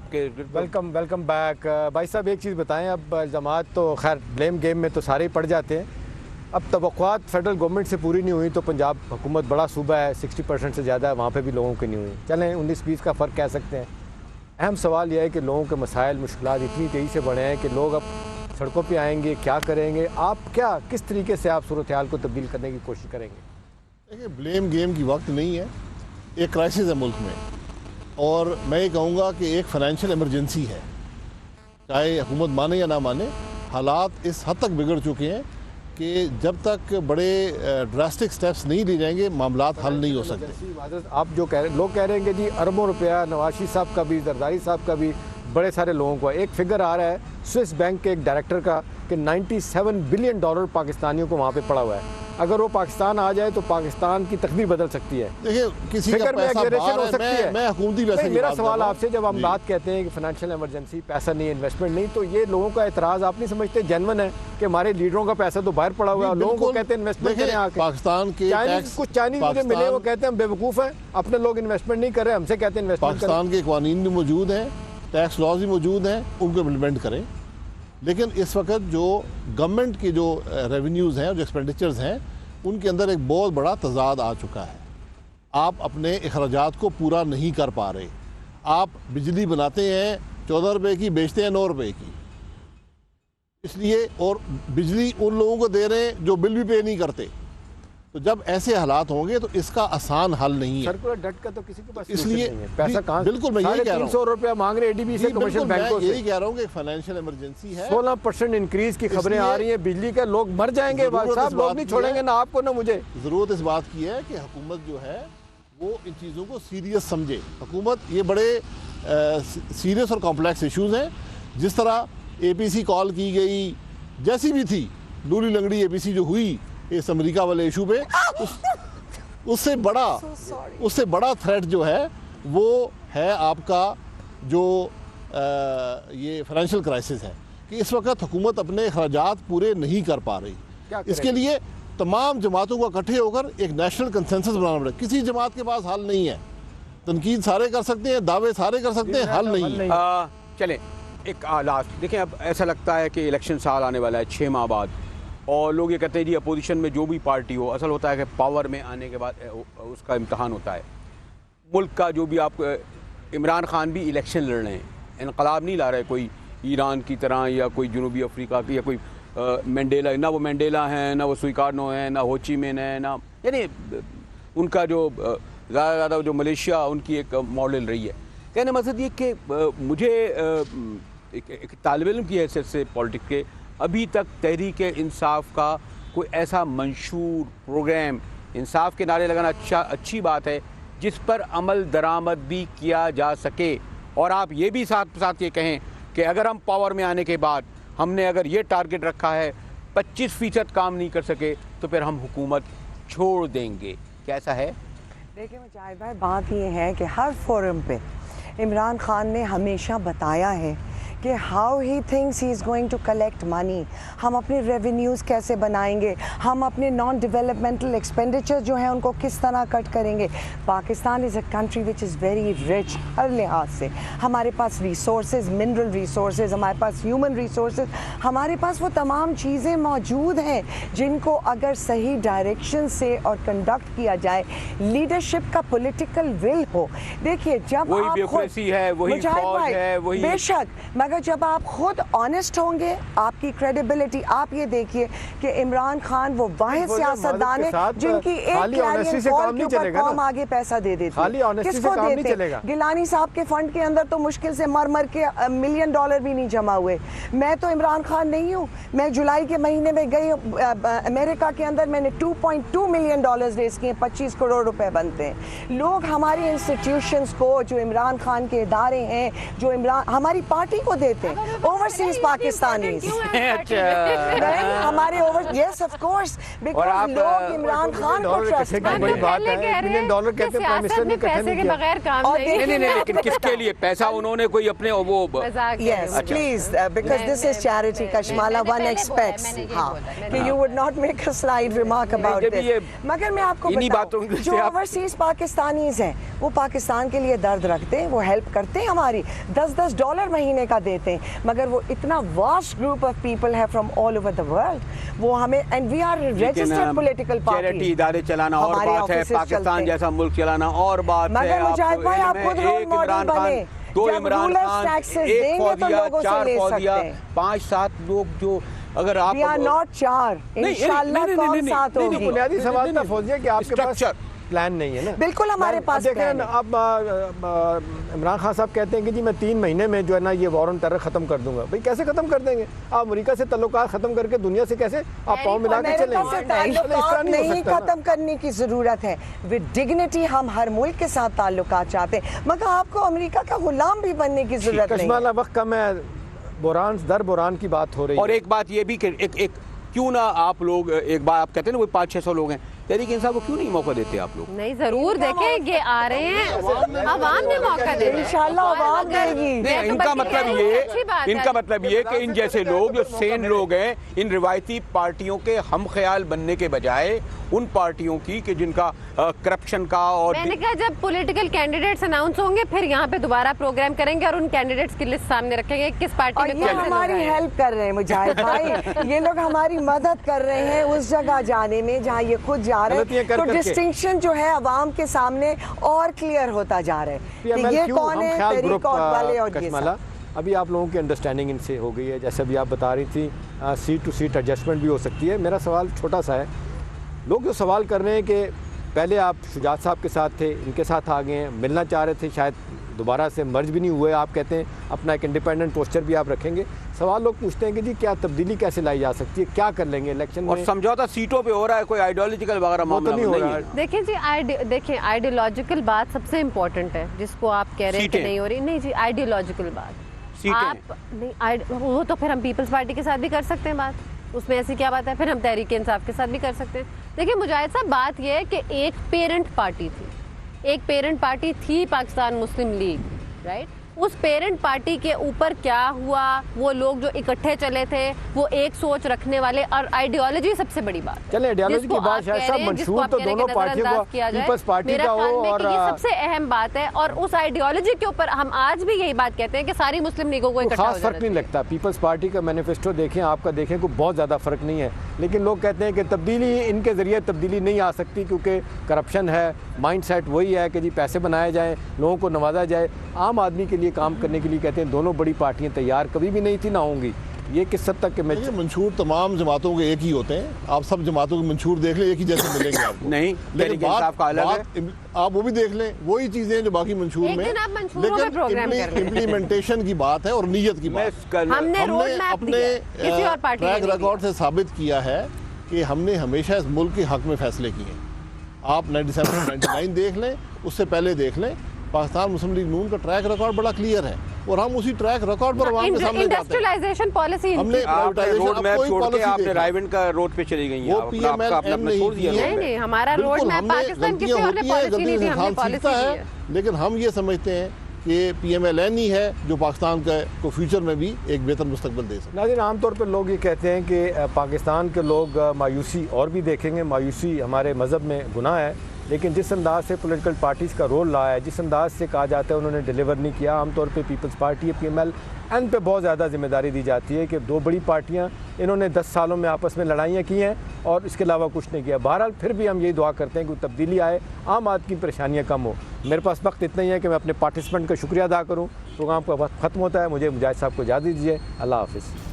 آپ کے welcome back بھائی صاحب. ایک چیز بتائیں, اب الزامات تو خیر بلیم گیم میں تو سارے ہی پڑ جاتے ہیں. اب توقعات فیڈرل گورنمنٹ سے پوری نہیں ہوئی تو پنجاب حکومت بڑا صوبہ ہے, 60% سے زیادہ ہے, وہاں پہ بھی لوگوں کی نہیں ہوئی. چلیں 19-20 کا فرق کہہ سکتے ہیں. اہم سوال یہ ہے کہ لوگوں کے مسائل مشکلات اتنی تیزی سے بڑھے ہیں کہ لوگ اب سڑکوں پہ آئیں گے, کیا کریں گے آپ, کس طریقے سے آپ صورتحال کو تبدیل کرنے کی کوشش کریں گے؟ دیکھیے بلیم گیم کی وقت نہیں ہے, ایک کرائسس ہے ملک میں, اور میں یہ کہوں گا کہ ایک فائنینشیل ایمرجنسی ہے. چاہے حکومت مانے یا نہ مانے, حالات اس حد تک بگڑ چکے ہیں کہ جب تک بڑے ڈراسٹک سٹیپس نہیں لیے جائیں گے معاملات حل نہیں ہو سکتے. آپ جو کہہ رہے, لوگ کہہ رہے ہیں کہ جی اربوں روپیہ نواز شریف صاحب کا بھی, زرداری صاحب کا بھی, بڑے سارے لوگوں کو. ایک فگر آ رہا ہے سوئس بینک کے ایک ڈائریکٹر کا کہ $97 بلین پاکستانیوں کو وہاں پہ پڑا ہوا ہے. اگر وہ پاکستان آ جائے تو پاکستان کی تقدیر بدل سکتی ہے. دیکھیں کسی کا پیسہ باہر ہے, میں حکومتی ویسے میرا سوال آپ سے, جب ہم بات کہتے ہیں کہ فائنینشیل ایمرجنسی, پیسہ نہیں, انویسٹمنٹ نہیں, تو یہ لوگوں کا اعتراض آپ نہیں سمجھتے جینون ہے کہ ہمارے لیڈروں کا پیسہ تو باہر پڑا ہوا ہے, لوگوں کو کہتے ہیں انویسٹمنٹ کریں آ کے. پاکستان کے کچھ چائنیز مجھے ملے, وہ کہتے ہیں ہم بے وقوف ہیں, اپنے لوگ انویسٹمنٹ نہیں کر رہے, ہم سے کہتے ہیں انویسٹمنٹ کریں. پاکستان کے قوانین بھی موجود ہیں, ٹیکس لاز بھی موجود ہیں, ان کو امپلیمنٹ کریں. لیکن اس وقت جو گورنمنٹ کی جو ریونیوز ہیں, جو ایکسپینڈیچرز ہیں, ان کے اندر ایک بہت بڑا تضاد آ چکا ہے. آپ اپنے اخراجات کو پورا نہیں کر پا رہے. آپ بجلی بناتے ہیں 14 روپے کی, بیچتے ہیں 9 روپے کی, اس لیے, اور بجلی ان لوگوں کو دے رہے ہیں جو بل بھی پے نہیں کرتے. تو جب ایسے حالات ہوں گے تو اس کا آسان حل نہیں ہے. سرکولر ڈٹ کا تو کسی کے پاس اس لیے پیسہ کہاں, بالکل میں یہی کہہ رہا ہوں, 300 روپیہ مانگ رہے ADB سے, کمرشل بینکوں سے. یہی کہہ رہا ہوں کہ ایک فائنینشیل ایمرجنسی ہے. 16% انکریز کی خبریں آ رہی ہیں بجلی کا, لوگ مر جائیں گے صاحب, لوگ نہیں چھوڑیں گے نہ آپ کو نہ مجھے. ضرورت اس بات کی ہے کہ حکومت جو ہے وہ ان چیزوں کو سیریس سمجھے. حکومت, یہ بڑے سیریس اور کمپلیکس ایشوز ہیں. جس طرح APC کال کی گئی, جیسی بھی تھی لولی لنگڑی APC جو ہوئی اس امریکہ والے ایشو پہ, اس سے بڑا تھریٹ جو ہے وہ ہے آپ کا جو یہ فائنینشیل کرائسس ہے, کہ اس وقت حکومت اپنے اخراجات پورے نہیں کر پا رہی. اس کے لیے تمام جماعتوں کو اکٹھے ہو کر ایک نیشنل کنسنسس بنانا پڑے. کسی جماعت کے پاس حل نہیں ہے. تنقید سارے کر سکتے ہیں, دعوے سارے کر سکتے ہیں, حل نہیں ہے. چلیں ایک لاسٹ دیکھیں, اب ایسا لگتا ہے کہ الیکشن سال آنے والا ہے 6 ماہ بعد, اور لوگ یہ کہتے ہیں جی اپوزیشن میں جو بھی پارٹی ہو, اصل ہوتا ہے کہ پاور میں آنے کے بعد اس کا امتحان ہوتا ہے. ملک کا جو بھی, آپ عمران خان بھی الیکشن لڑ رہے ہیں, انقلاب نہیں لا رہے کوئی ایران کی طرح یا کوئی جنوبی افریقہ کی یا کوئی مینڈیلا, نہ وہ مینڈیلا ہیں, نہ وہ سویکارنو ہیں, نہ ہوچی مین ہیں, نہ, یعنی ان کا جو زیادہ جو ملیشیا ان کی ایک ماڈل رہی ہے. کہنے مقصد یہ کہ مجھے ایک طالب علم کی حیثیت سے پولیٹکس کے, ابھی تک تحریک انصاف کا کوئی ایسا منشور پروگرام, انصاف کے نعرے لگانا اچھی بات ہے, جس پر عمل درآمد بھی کیا جا سکے. اور آپ یہ بھی ساتھ یہ کہیں کہ اگر ہم پاور میں آنے کے بعد ہم نے اگر یہ ٹارگٹ رکھا ہے 25% کام نہیں کر سکے تو پھر ہم حکومت چھوڑ دیں گے. کیسا ہے؟ دیکھیں مجاہد بھائی, بات یہ ہے کہ ہر فورم پہ عمران خان نے ہمیشہ بتایا ہے کہ how he thinks he is going to collect money. ہم اپنے ریونیوز کیسے بنائیں گے, ہم اپنے نان ڈیولپمنٹل ایکسپینڈیچر جو ہیں ان کو کس طرح کٹ کریں گے. Pakistan is a country which is very rich ہر لحاظ سے. ہمارے پاس ریسورسز, منرل ریسورسز, ہمارے پاس ہیومن ریسورسز, ہمارے پاس وہ تمام چیزیں موجود ہیں جن کو اگر صحیح ڈائریکشن سے اور کنڈکٹ کیا جائے, لیڈرشپ کا پولیٹیکل ول ہو. دیکھیے جب آپ خود, بے شک, مگر جب آپ خود آنیسٹ ہوں گے, آپ کی کریڈیبلٹی, آپ یہ دیکھیے کہ عمران خان وہ واحد سیاستدان ہے جن کی ایک کلیئرنگ کال کے اوپر قوم آگے پیسہ دے دیتی ہے. کس کو دیتے؟ گیلانی صاحب کے فنڈ کے اندر تو مشکل سے مر کے $1 ملین بھی نہیں جمع ہوئے. میں تو عمران خان نہیں ہوں, میں جولائی کے مہینے میں گئی امریکہ کے اندر, میں نے $2.2 ملین ریز کیے, 25 کروڑ روپے بنتے ہیں. لوگ ہماری انسٹیٹیوشنز کو, جو عمران خان کے ادارے ہیں, جو ہماری پارٹی کو देते हैं, ओवरसीज पाकिस्तानीज। हमारे over, yes of course, because लोग इमरान खान को ट्रस्ट $1 बड़ी बात है, $1 मिलियन कहते हैं प्राइम मिनिस्टर ने पैसे के बगैर काम और नहीं। नहीं, लेकिन किसके लिए पैसा उन्होंने कोई अपने वो Yes, please, because this is charity. Kashmala, one expects, हाँ, कि you would not make a slight remark about जब ये this. मगर मैं आपको इन्हीं बातों बताऊं, से जो आप- ओवरसीज पाकिस्तानीज हैं, वो पाकिस्तान के लिए दर्द रखते हैं, वो हेल्प करते हैं हमारी, $10 महीने का देते हैं, मगर वो इतना वास्ट ग्रुप ऑफ पीपल है from all over the world, वो हमें, and we are registered political charity party. इदारे चलाना और हमारे बात है, offices पाकिस्तान चलते हैं। जैसा मुल्क चलाना और बात है। मगर मुजाहिद भाई, आप खुद रोल एक मॉडल इमरान बने। खान, दो जब इमरान rulers खान, taxes एक देंगे तो फौजिया, लोगों से 4 ले फौजिया, सकते हैं। 5-7 लोग जो अगर आप We are not 4, इंशाल्लाह कौन साथ होगी। बुनियादी सवाल था फौजिया कि आपके पास Structure। प्लान नहीं है ना। बिल्कुल हमारे पास देखें प्लान है। अब इमरान खान साहब कहते हैं कि जी मैं 3 महीने में जो है ना ये वॉर ऑन टेरर खत्म कर दूंगा। भाई कैसे खत्म कर देंगे आप? अमेरिका से ताल्लुकात खत्म करके दुनिया से कैसे आप पाँव मिला के अमेरिका से चलेंगे? ताल्लुकात नहीं खत्म करने की जरूरत है, विद डिग्निटी हम हर मुल्क के साथ ताल्लुकात चाहते हैं, मगर आपको अमेरिका का गुलाम भी बनने की जरूरत नहीं है। कश्माला वक्त कम है, बुरान दर बुरान की बात हो रही है। और एक बात ये भी कि एक क्यों ना आप लोग, एक बार आप कहते हैं ना कोई 500-600 लोग हैं, तहरीक इंसाफ को क्यों नहीं मौका देते आप लोग? नहीं, जरूर देखें, ये आ रहे हैं, आवाम ने मौका दे दिया। इंशाल्लाह आवाम देगी। नहीं, इनका मतलब ये कि इन जैसे लोग जो सेन लोग हैं, इन रिवायती पार्टियों के हम ख्याल बनने के बजाय उन पार्टियों की कि जिनका करप्शन का और मैंने कहा जब पॉलिटिकल कैंडिडेट्स अनाउंस होंगे फिर यहाँ पे दोबारा प्रोग्राम करेंगे और उन कैंडिडेट्स की लिस्ट सामने रखेंगे किस पार्टी और में ये कौन से लोग हमारी हैं। हेल्प कर रहे हैं मुजाहिद भाई, ये लोग हमारी मदद कर रहे हैं उस जगह जाने में जहाँ ये खुद जा रहे गलतियां हैं, कर तो करके। डिस्टिंक्शन जो है अवाम के सामने और क्लियर होता जा रहा है कि ये कौन है, तहरीक वाले और ये कश्माला। सब। अभी आप लोगों की अंडरस्टैंडिंग इनसे हो गई है, जैसे अभी आप बता रही थी सीट टू सीट एडजस्टमेंट भी हो सकती है। मेरा सवाल छोटा सा है, लोग जो सवाल कर रहे हैं कि पहले आप शुजात साहब के साथ थे, इनके साथ आ गए हैं, मिलना चाह रहे थे, शायद दोबारा से मर्ज भी नहीं हुए, आप कहते हैं अपना एक इंडिपेंडेंट पोस्चर भी आप रखेंगे। सवाल लोग पूछते हैं कि जी क्या तब्दीली कैसे लाई जा सकती है, क्या कर लेंगे इलेक्शन में? और समझौता सीटों पे हो रहा है, कोई आइडियोलॉजिकल वगैरह वो तो मामला नहीं हो रहा है। है। देखिए जी, देखिए आइडियोलॉजिकल बात सबसे इम्पोर्टेंट है, जिसको आप कह रहे हैं कि सीटें। नहीं हो रही। नहीं जी, आइडियोलॉजिकल बात सीटें। आप नहीं, वो तो फिर हम पीपल्स पार्टी के साथ भी कर सकते हैं बात, उसमें ऐसी क्या बात है? फिर हम तहरीक इंसाफ के साथ भी कर सकते हैं। देखिए मुजाहिद साहब, बात यह है कि एक पेरेंट पार्टी थी पाकिस्तान मुस्लिम लीग, राइट? उस पेरेंट पार्टी के ऊपर क्या हुआ, वो लोग जो इकट्ठे चले थे, वो एक सोच रखने वाले, और आइडियोलॉजी सबसे बड़ी बात है। चले आइडियोलॉजी जिसको की बात आप शायद कह सब रहे हैं, मंशूर जिसको आप तो कह रहे हैं दोनों कि पार्टियों नजरअंदाज को किया जाए। पीपल्स पार्टी मेरा का ख्याल हो में और कि ये सबसे अहम बात है, और उस आइडियोलॉजी के ऊपर हम आज भी यही बात कहते हैं कि सारी मुस्लिम लीगों को इकट्ठा हो खास जाना फर्क नहीं चाहिए। लगता। पीपल्स पार्टी का मैनिफेस्टो देखें, आपका देखें, कोई बहुत ज़्यादा फर्क नहीं है, लेकिन लोग कहते हैं कि तब्दीली इनके ज़रिए तब्दीली नहीं आ सकती क्योंकि करप्शन है, माइंड सेट वही है कि जी पैसे बनाए जाएँ, लोगों को नवाजा जाए। आम आदमी के लिए काम करने के लिए कहते हैं दोनों बड़ी पार्टियाँ तैयार कभी भी नहीं थी, ना होंगी। ये किस हद तक कि मैं देखिए, मंशूर तमाम जमातों के एक ही होते हैं। आप सब जमातों के मंशूर देख लें, एक ही जैसे मिलेंगे आपको। नहीं, लेकिन तहरीक इंसाफ का अलग है। आप वो भी देख लें, वही चीजें हैं जो बाकी मंशूर एक में, दिन आप मंशूरों में प्रोग्राम कर लें। इम्प्लीमेंटेशन की बात है और नीयत की बात है। हमने रोड मैप अपने दिया है, किसी और पार्टी ने ट्रैक नहीं रिकॉर्ड से साबित किया है कि हमने हमेशा इस मुल्क के हक में फैसले किए हैं। आप 97-99 देख लें, उससे पहले देख लें, पाकिस्तान मुस्लिम लीग नून का ट्रैक रिकॉर्ड बड़ा क्लियर है, और हम उसी ट्रैक रिकॉर्ड पर आवाम के सामने जाते हैं। इंडस्ट्रियलाइजेशन पॉलिसी हमने रोड मैप कोई छोड़ के पॉलिसी आपने देख रायविंड का रोड पे चली गई हैं। वो आप अपना- PML आपका अपना नहीं सोच दिया किया। लोगों नहीं ने। नहीं, हमारा रोड बिल्कुल, मैप हमने पाकिस्तान किसी गलतियां और ने होती हैं, पॉलिसी नहीं दी, गलतियों से हमने इंसान पॉलिसी सीखता दी है, है। लेकिन हम ये समझते हैं कि PMLN ही है जो पाकिस्तान को फ्यूचर में भी एक बेहतर मुस्तकबिल दे सकता है। नाज़रीन, आमतौर पर लोग ये कहते हैं कि पाकिस्तान के लोग मायूसी और भी देखेंगे। मायूसी हमारे मज़हब में गुनाह है, लेकिन जिस अंदाज से पॉलिटिकल पार्टीज़ का रोल रहा है, जिस अंदाज से कहा जाता है उन्होंने डिलीवर नहीं किया, आमतौर पे पीपल्स पार्टी PMLN पे बहुत ज़्यादा जिम्मेदारी दी जाती है कि दो बड़ी पार्टियां इन्होंने 10 सालों में आपस में लड़ाइयाँ की हैं और इसके अलावा कुछ नहीं किया। बहरहाल फिर भी हम यही दुआ करते हैं कि तब्दीली आए, आम आदमी की परेशानियाँ कम हो। मेरे पास वक्त इतना ही है कि मैं अपने पार्टिसिपेंट का शुक्रिया अदा करूँ। प्रोग्राम का वक्त ख़त्म होता है, मुझे मुजाहिद साहब को इजाज़त दीजिए। अल्लाह हाफ़िज़।